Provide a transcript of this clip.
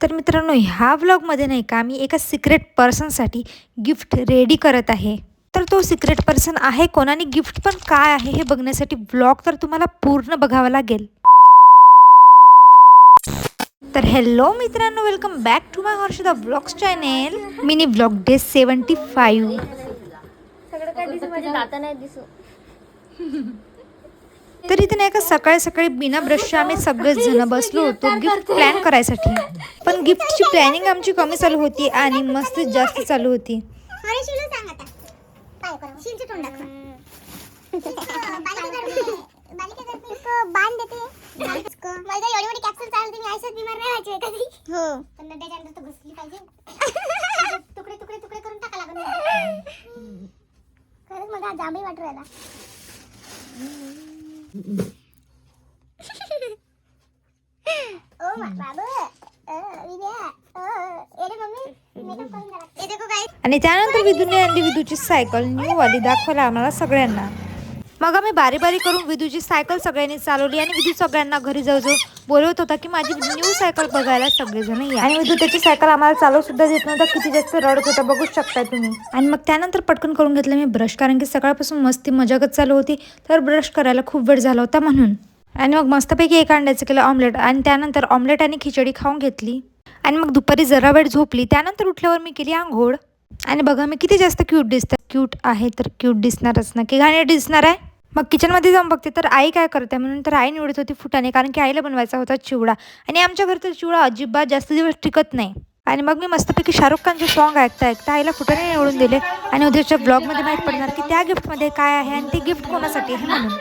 तर मित्रांनो, ह्या व्लॉगमध्ये नाही का मी एका सिक्रेट पर्सनसाठी गिफ्ट रेडी करत आहे. तर तो सिक्रेट पर्सन आहे कोण आणि गिफ्ट पण काय आहे हे बघण्यासाठी व्लॉग तर तुम्हाला पूर्ण बघावा लागेल. तर हॅलो मित्रांनो, welcome back to my Harshada vlogs channel mini vlog day 75. सगळं काय दिसू माझ्या दाता नाही दिसू. तर इथे नाही का सकाळी सकाळी बिना ब्रशचे आम्ही सगळेच जण बसलो होतो गिफ्ट प्लॅन करायसाठी. पण गिफ्टची प्लॅनिंग आमची कमी चालू होती आणि मस्ती जास्त चालू होती. जांभळी वाटू राहिला. आणि त्यानंतर विदूने आणली विदूची सायकल न्यू वाली दाखवला आम्हाला सगळ्यांना. मग आम्ही बारी बारी करून विदूची सायकल सगळ्यांनी चालवली आणि विदू सगळ्यांना घरी जाऊ बोलवत होता की माझी न्यू सायकल बघायला सगळेजण या. आणि विदू त्याची सायकल आम्हाला चालवू सुद्धा देत नव्हता, किती जास्त रडत होता बघू शकता तुम्ही. आणि मग त्यानंतर पटकन करून घेतलं मी ब्रश, कारण की सकाळपासून मस्ती मजाकच चालू होती, तर ब्रश करायला खूप वेळ झाला होता म्हणून. आणि मग मस्तपैकी एक अंड्याचं केलं ऑमलेट आणि त्यानंतर ऑमलेट आणि खिचडी खाऊन घेतली. आणि मग दुपारी जरा वेळ झोपली. त्यानंतर उठल्यावर मी केली आंघोळ. आणि बघा मी किती जास्त क्यूट दिसते. क्यूट आहे तर क्यूट दिसणारच ना, की घाणेरडी दिसणार आहे. मग किचनमध्ये जाऊन बघते तर आई काय करते म्हणून, तर आई निवडत होती फुटाणे, कारण की आईला बनवायचा होता चिवडा. आणि आमच्या घरात तर चिवडा अजिबात जास्त दिवस टिकत नाही. आणि मग मी मस्तपैकी शाहरुख खानचे सॉन्ग ऐकता ऐकता आईला फुटाणे निवडून दिले. आणि उद्याच्या ब्लॉगमध्ये माहीत पडणार की त्या गिफ्टमध्ये काय आहे आणि ते गिफ्ट कोणासाठी आहे म्हणून.